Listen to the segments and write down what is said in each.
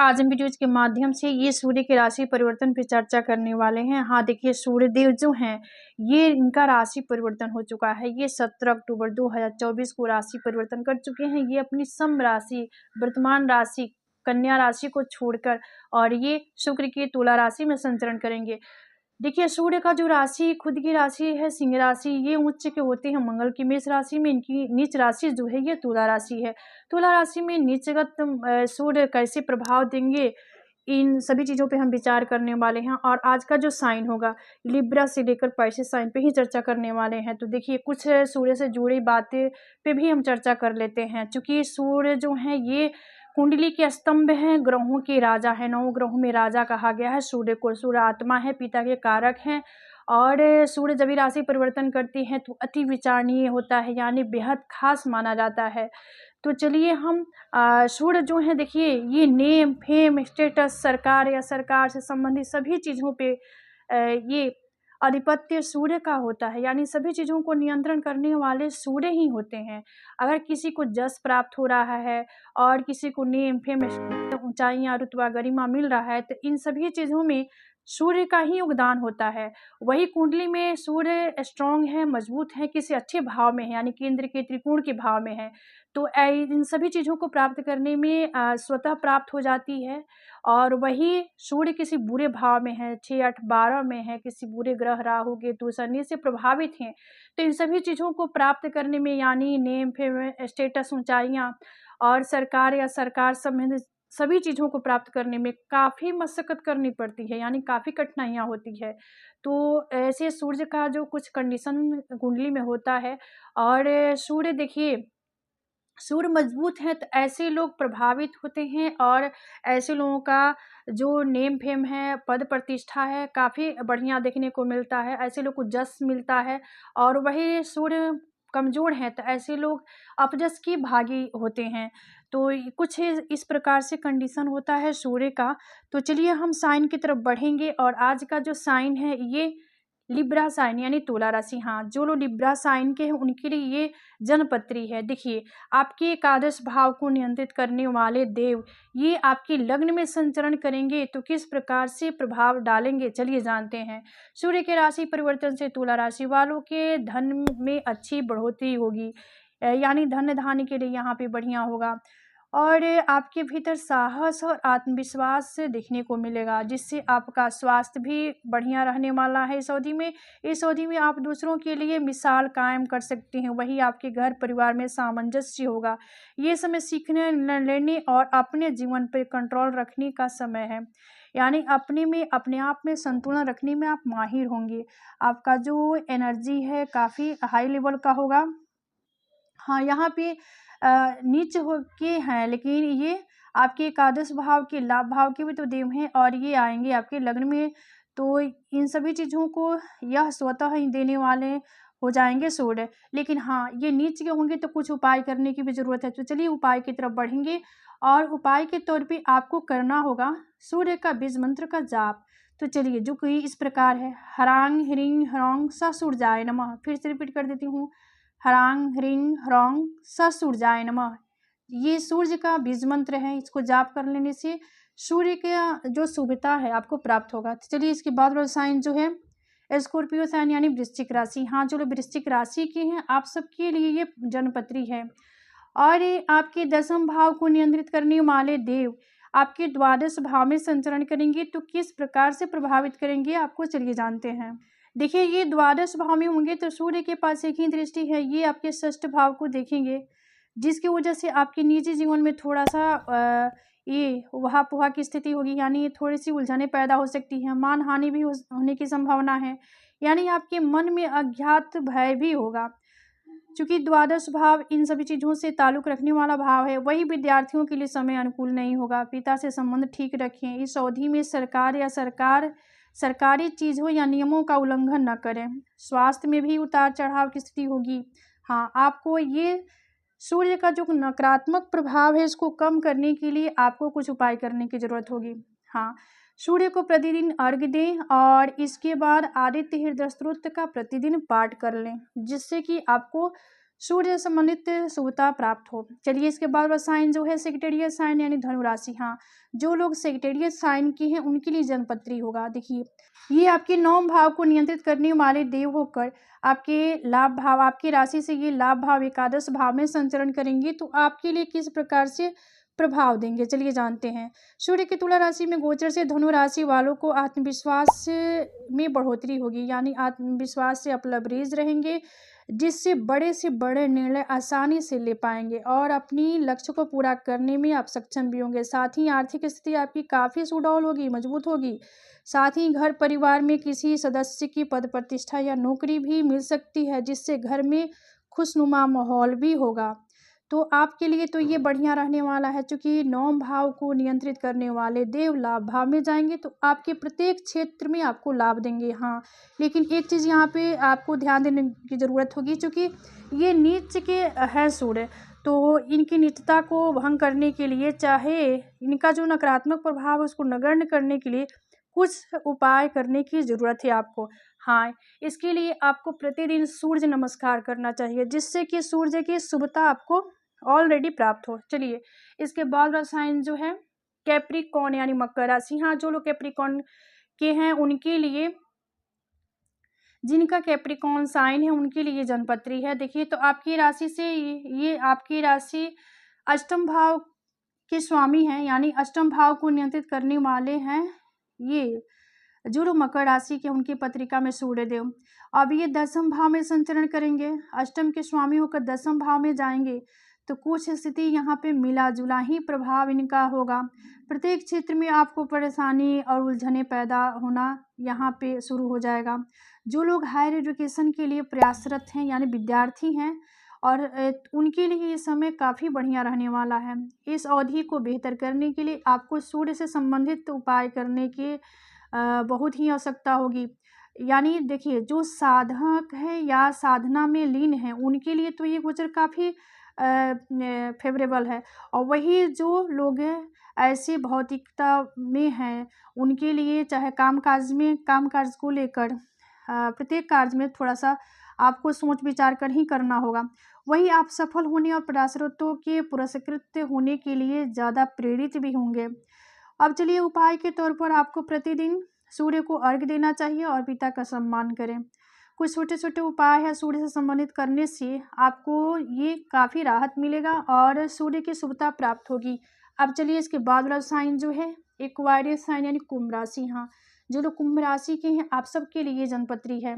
आज हम वीडियोज के माध्यम से ये सूर्य के राशि परिवर्तन पे चर्चा करने वाले हैं। हाँ देखिए, सूर्य देव जो हैं ये इनका राशि परिवर्तन हो चुका है। ये 17 अक्टूबर 2024 को राशि परिवर्तन कर चुके हैं। ये अपनी सम राशि, वर्तमान राशि कन्या राशि को छोड़कर और ये शुक्र की तुला राशि में संचरण करेंगे। देखिए, सूर्य का जो राशि खुद की राशि है सिंह राशि, ये उच्च के होते हैं मंगल की मेष राशि में। इनकी नीच राशि जो है ये तुला राशि है। तुला राशि में नीचगत सूर्य कैसे प्रभाव देंगे, इन सभी चीज़ों पे हम विचार करने वाले हैं। और आज का जो साइन होगा लिब्रा से लेकर पाइसेस साइन पे ही चर्चा करने वाले हैं। तो देखिए, कुछ सूर्य से जुड़ी बातें पे भी हम चर्चा कर लेते हैं। चूँकि सूर्य जो है ये कुंडली के स्तंभ हैं, ग्रहों के राजा है, 9 ग्रहों में राजा कहा गया है सूर्य को। सूर्य आत्मा है, पिता के कारक हैं। और सूर्य जब भी राशि परिवर्तन करती है तो अति विचारणीय होता है, यानी बेहद खास माना जाता है। तो चलिए हम सूर्य जो है देखिए, ये नेम फेम स्टेटस, सरकार या सरकार से संबंधित सभी चीज़ों पे ये आधिपत्य सूर्य का होता है, यानी सभी चीज़ों को नियंत्रण करने वाले सूर्य ही होते हैं। अगर किसी को जस प्राप्त हो रहा है और किसी को नेम फेम ऊंचाइयाँ रुतबा गरिमा मिल रहा है, तो इन सभी चीज़ों में सूर्य का ही योगदान होता है। वही कुंडली में सूर्य स्ट्रांग है, मजबूत है, किसी अच्छे भाव में है, यानी केंद्र के त्रिकोण के भाव में है, तो इन सभी चीज़ों को प्राप्त करने में स्वतः प्राप्त हो जाती है। और वही सूर्य किसी बुरे भाव में है, 6, 8, 12 में है, किसी बुरे ग्रह राहु केतु शनि से प्रभावित हैं, तो इन सभी चीज़ों को प्राप्त करने में, यानी नेम फेम स्टेटस ऊंचाइयाँ और सरकार या सरकार संबंधित सभी चीज़ों को प्राप्त करने में काफ़ी मशक्कत करनी पड़ती है, यानी काफ़ी कठिनाइयाँ होती है। तो ऐसे सूर्य का जो कुछ कंडीशन कुंडली में होता है, और सूर्य देखिए, सूर्य मजबूत है तो ऐसे लोग प्रभावित होते हैं, और ऐसे लोगों का जो नेम फेम है, पद प्रतिष्ठा है, काफ़ी बढ़िया देखने को मिलता है। ऐसे लोग को जस मिलता है। और वही सूर्य कमज़ोर हैं तो ऐसे लोग अपजस की भागी होते हैं। तो कुछ इस प्रकार से कंडीशन होता है सूर्य का। तो चलिए हम साइन की तरफ बढ़ेंगे, और आज का जो साइन है ये लिब्रा साइन यानी तुला राशि। हाँ, जो लोग लिब्रा साइन के हैं उनके लिए ये जनपत्री है। देखिए, आपके एकादश भाव को नियंत्रित करने वाले देव ये आपके लग्न में संचरण करेंगे, तो किस प्रकार से प्रभाव डालेंगे चलिए जानते हैं। सूर्य के राशि परिवर्तन से तुला राशि वालों के धन में अच्छी बढ़ोतरी होगी, यानी धन धान्य के लिए यहाँ पे बढ़िया होगा। और आपके भीतर साहस और आत्मविश्वास दिखने को मिलेगा, जिससे आपका स्वास्थ्य भी बढ़िया रहने वाला है। इस अवधि में आप दूसरों के लिए मिसाल कायम कर सकते हैं। वही आपके घर परिवार में सामंजस्य होगा। ये समय सीखने, निर्णय लेने और अपने जीवन पर कंट्रोल रखने का समय है, यानी अपने आप में संतुलन रखने में आप माहिर होंगे। आपका जो एनर्जी है काफ़ी हाई लेवल का होगा। हाँ, यहाँ पे नीच हो के हैं, लेकिन ये आपके एकादश भाव के लाभ भाव के भी तो देव हैं, और ये आएंगे आपके लग्न में। तो इन सभी चीज़ों को यह स्वतः ही देने वाले हो जाएंगे सूर्य। लेकिन हाँ, ये नीच के होंगे तो कुछ उपाय करने की भी ज़रूरत है। तो चलिए उपाय की तरफ बढ़ेंगे, और उपाय के तौर पे आपको करना होगा सूर्य का बीज मंत्र का जाप। तो चलिए, जो कि इस प्रकार है, हरांग ह्रीं ह्रौं स सूर्याय नमः। फिर से रिपीट कर देती हूँ, हरांग ह्रीं ह्रौं स सूर्याय नमः। ये सूर्य का बीज मंत्र है, इसको जाप कर लेने से सूर्य का जो शुभता है आपको प्राप्त होगा। तो चलिए, इसके बाद वाला साइन जो है स्कॉर्पियो साइन यानी वृश्चिक राशि। हाँ, जो लोग वृश्चिक राशि के हैं आप सबके लिए ये जनपत्री है। और ये आपके 10वें भाव को नियंत्रित करने वाले देव आपके द्वादश भाव में संचरण करेंगे, तो किस प्रकार से प्रभावित करेंगे आपको चलिए जानते हैं। देखिए, ये द्वादश भाव में होंगे तो सूर्य के पास एक ही दृष्टि है, ये आपके षष्ठ भाव को देखेंगे, जिसकी वजह से आपके निजी जीवन में थोड़ा सा ये वहा पुहा की स्थिति होगी, यानी थोड़ी सी उलझनें पैदा हो सकती हैं, मान हानि भी होने की संभावना है, यानी आपके मन में अज्ञात भय भी होगा। चूँकि द्वादश भाव इन सभी चीज़ों से ताल्लुक़ रखने वाला भाव है, वही विद्यार्थियों के लिए समय अनुकूल नहीं होगा। पिता से संबंध ठीक रखें। इस अवधि में सरकारी चीज़ों या नियमों का उल्लंघन न करें। स्वास्थ्य में भी उतार चढ़ाव की स्थिति होगी। हाँ, आपको ये सूर्य का जो नकारात्मक प्रभाव है इसको कम करने के लिए आपको कुछ उपाय करने की ज़रूरत होगी। हाँ, सूर्य को प्रतिदिन अर्घ्य दें, और इसके बाद आदित्य हृदय स्तोत्र का प्रतिदिन पाठ कर लें, जिससे कि आपको सूर्य से संबंधित शुभता प्राप्त हो। चलिए इसके बाद साइन जो है सेक्रेटेरियल साइन यानी धनु राशि। हाँ, जो लोग सेक्रेटेरियल साइन की हैं उनके लिए जनपत्री होगा। देखिए ये आपके 9 भाव को नियंत्रित करने वाले देव होकर आपके लाभ भाव, आपकी राशि से ये लाभ भाव एकादश भाव में संचरण करेंगे तो आपके लिए किस प्रकार से प्रभाव देंगे, चलिए जानते हैं। सूर्य की तुला राशि में गोचर से धनु राशि वालों को आत्मविश्वास में बढ़ोतरी होगी, यानी आत्मविश्वास से आप लबरेज रहेंगे, जिससे बड़े से बड़े निर्णय आसानी से ले पाएंगे और अपनी लक्ष्य को पूरा करने में आप सक्षम भी होंगे। साथ ही आर्थिक स्थिति आपकी काफ़ी सुडौल होगी, मजबूत होगी। साथ ही घर परिवार में किसी सदस्य की पद प्रतिष्ठा या नौकरी भी मिल सकती है, जिससे घर में खुशनुमा माहौल भी होगा। तो आपके लिए तो ये बढ़िया रहने वाला है, चूँकि 9 भाव को नियंत्रित करने वाले देव लाभ भाव में जाएंगे तो आपके प्रत्येक क्षेत्र में आपको लाभ देंगे। हाँ, लेकिन एक चीज़ यहाँ पे आपको ध्यान देने की ज़रूरत होगी, चूँकि ये नीच के है सूर्य, तो इनकी नित्यता को भंग करने के लिए, चाहे इनका जो नकारात्मक प्रभाव है उसको नगण्य करने के लिए कुछ उपाय करने की ज़रूरत है आपको। हाँ, इसके लिए आपको प्रतिदिन सूर्य नमस्कार करना चाहिए, जिससे कि सूर्य की शुभता आपको ऑलरेडी प्राप्त हो। चलिए इसके बाद वाला साइन जो है कैप्रिकॉर्न यानी मकर राशि। हाँ, जो लोग कैप्रिकॉर्न के हैं उनके लिए, जिनका कैप्रिकॉर्न साइन है उनके लिए जनपत्री है। देखिए तो आपकी राशि से ये आपकी राशि अष्टम भाव के स्वामी हैं, यानी अष्टम भाव को नियंत्रित करने वाले हैं। ये जो लोग मकर राशि के उनकी पत्रिका में सूर्यदेव, अब ये 10वें भाव में संचरण करेंगे, अष्टम के स्वामी होकर 10वें भाव में जाएंगे तो कुछ स्थिति यहाँ पे मिला जुला ही प्रभाव इनका होगा। प्रत्येक क्षेत्र में आपको परेशानी और उलझने पैदा होना यहाँ पे शुरू हो जाएगा। जो लोग हायर एजुकेशन के लिए प्रयासरत हैं यानी विद्यार्थी हैं और उनके लिए ये समय काफ़ी बढ़िया रहने वाला है। इस अवधि को बेहतर करने के लिए आपको सूर्य से संबंधित उपाय करने की बहुत ही आवश्यकता होगी। यानी देखिए जो साधक है या साधना में लीन है उनके लिए तो ये गोचर काफ़ी फेवरेबल है, और वही जो लोग ऐसे भौतिकता में हैं उनके लिए चाहे कामकाज को लेकर प्रत्येक कार्य में थोड़ा सा आपको सोच विचार कर ही करना होगा। वही आप सफल होने और प्रयासरतों के पुरस्कृत होने के लिए ज़्यादा प्रेरित भी होंगे। अब चलिए उपाय के तौर पर आपको प्रतिदिन सूर्य को अर्घ्य देना चाहिए और पिता का सम्मान करें। कुछ छोटे छोटे उपाय है सूर्य से संबंधित करने से आपको ये काफ़ी राहत मिलेगा और सूर्य की शुभता प्राप्त होगी। अब चलिए इसके बाद वाला साइन जो है एक्वायरियस साइन यानी कुंभ राशि। हाँ, जो लोग कुंभ राशि के हैं आप सबके लिए जनपत्री है।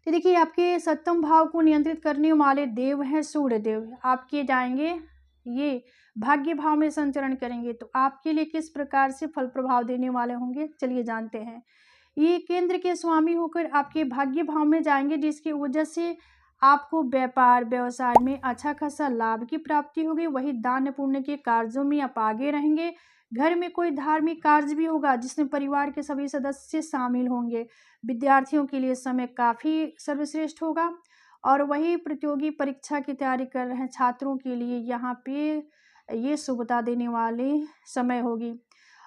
तो देखिए आपके 7वें भाव को नियंत्रित करने वाले देव हैं सूर्य देव, आपके जाएंगे ये भाग्य भाव में संचरण करेंगे तो आपके लिए किस प्रकार से फल प्रभाव देने वाले होंगे, चलिए जानते हैं। ये केंद्र के स्वामी होकर आपके भाग्य भाव में जाएंगे, जिसकी वजह से आपको व्यापार व्यवसाय में अच्छा खासा लाभ की प्राप्ति होगी। वही दान पुण्य के कार्यों में आप आगे रहेंगे। घर में कोई धार्मिक कार्य भी होगा जिसमें परिवार के सभी सदस्य शामिल होंगे। विद्यार्थियों के लिए समय काफ़ी सर्वश्रेष्ठ होगा और वही प्रतियोगी परीक्षा की तैयारी कर रहे छात्रों के लिए यहाँ पे ये शुभता देने वाले समय होगी।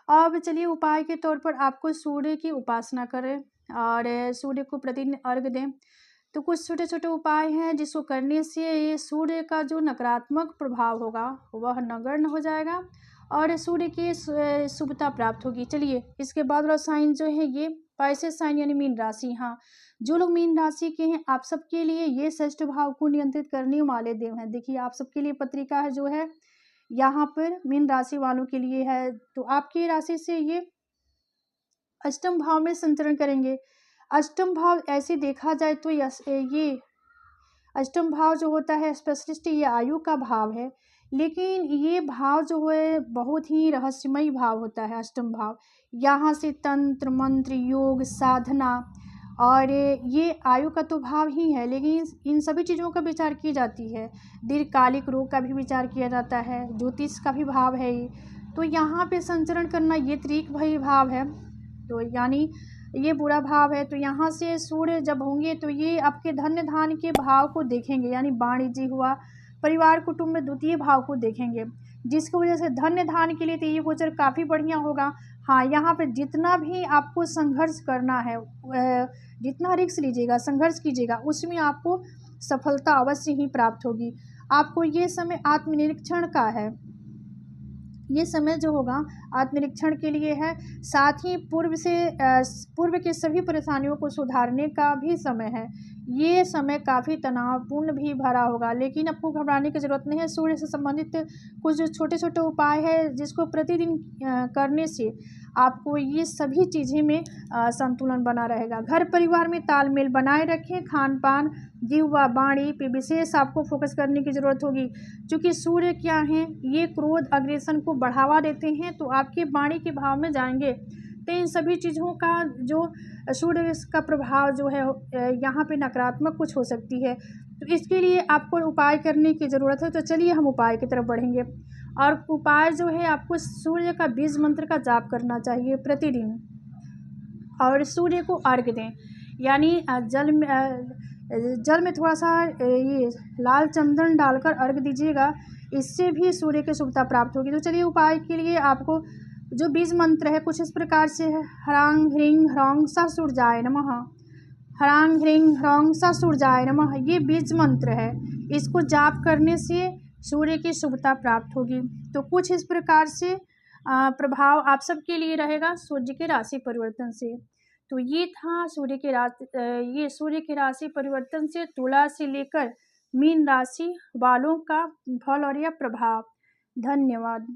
अब चलिए उपाय के तौर पर आपको सूर्य की उपासना करें और सूर्य को प्रतिदिन अर्घ्य दें। तो कुछ छोटे छोटे उपाय हैं जिसको करने से ये सूर्य का जो नकारात्मक प्रभाव होगा वह नगण्य हो जाएगा और सूर्य की शुभता प्राप्त होगी। चलिए इसके बाद वाला साइन जो है ये पाइसेस साइन यानी मीन राशि। हाँ, जो लोग मीन राशि के हैं आप सबके लिए ये षष्ठ भाव को नियंत्रित करने वाले देव हैं। देखिए आप सबके लिए पत्रिका है जो है यहाँ पर मीन राशि वालों के लिए है, तो आपकी राशि से ये अष्टम भाव में संचरण करेंगे। अष्टम भाव ऐसे देखा जाए तो ये अष्टम भाव जो होता है स्पेशलिस्ट ये आयु का भाव है, लेकिन ये भाव जो है बहुत ही रहस्यमयी भाव होता है। अष्टम भाव यहाँ से तंत्र मंत्र योग साधना और ये आयु का तो भाव ही है, लेकिन इन सभी चीज़ों का विचार की जाती है। दीर्घकालिक रोग का भी विचार किया जाता है, ज्योतिष का भी भाव है ये। तो यहाँ पे संचरण करना ये त्रिक भई भाव है, तो यानी ये बुरा भाव है। तो यहाँ से सूर्य जब होंगे तो ये आपके धन्य धान के भाव को देखेंगे, यानी वाणिज्य हुआ परिवार कुटुंब में द्वितीय भाव को देखेंगे, जिसकी वजह से धन्य धान के लिए तो ये गोचर काफ़ी बढ़िया होगा। हाँ, यहाँ पे जितना भी आपको संघर्ष करना है, जितना रिस्क लीजिएगा संघर्ष कीजिएगा उसमें आपको सफलता अवश्य ही प्राप्त होगी। आपको ये समय आत्मनिरीक्षण का है। ये समय जो होगा आत्मनिरीक्षण के लिए है, साथ ही पूर्व के सभी परेशानियों को सुधारने का भी समय है। ये समय काफ़ी तनावपूर्ण भी भरा होगा, लेकिन आपको घबराने की ज़रूरत नहीं है। सूर्य से संबंधित कुछ जो छोटे-छोटे उपाय हैं जिसको प्रतिदिन करने से आपको ये सभी चीज़ें में संतुलन बना रहेगा। घर परिवार में तालमेल बनाए रखें। खान-पान, जिह्वा, वाणी पे विशेष आपको फोकस करने की ज़रूरत होगी। चूँकि सूर्य क्या हैं, ये क्रोध, अग्रेसन को बढ़ावा देते हैं, तो आपके वाणी के भाव में जाएँगे। तो इन सभी चीज़ों का जो सूर्य का प्रभाव जो है यहाँ पे नकारात्मक कुछ हो सकती है। तो इसके लिए आपको उपाय करने की ज़रूरत है। तो चलिए हम उपाय की तरफ बढ़ेंगे। और उपाय जो है, आपको सूर्य का बीज मंत्र का जाप करना चाहिए प्रतिदिन और सूर्य को अर्घ्य दें। यानी जल में थोड़ा-सा ये लाल चंदन डालकर अर्घ्य दीजिएगा, इससे भी सूर्य की शुभता प्राप्त होगी। तो चलिए उपाय के लिए आपको जो बीज मंत्र है कुछ इस प्रकार से है। ह्रांग ह्रीं ह्रौं स सूर्याय नमः। ह्रांग ह्रीं ह्रौं स सूर्याय नमः, ये बीज मंत्र है। इसको जाप करने से सूर्य की शुभता प्राप्त होगी। तो कुछ इस प्रकार से प्रभाव आप सबके लिए रहेगा सूर्य के राशि परिवर्तन से। तो ये था ये सूर्य के राशि परिवर्तन से तुला से लेकर मीन राशि वालों का फल और यह प्रभाव। धन्यवाद।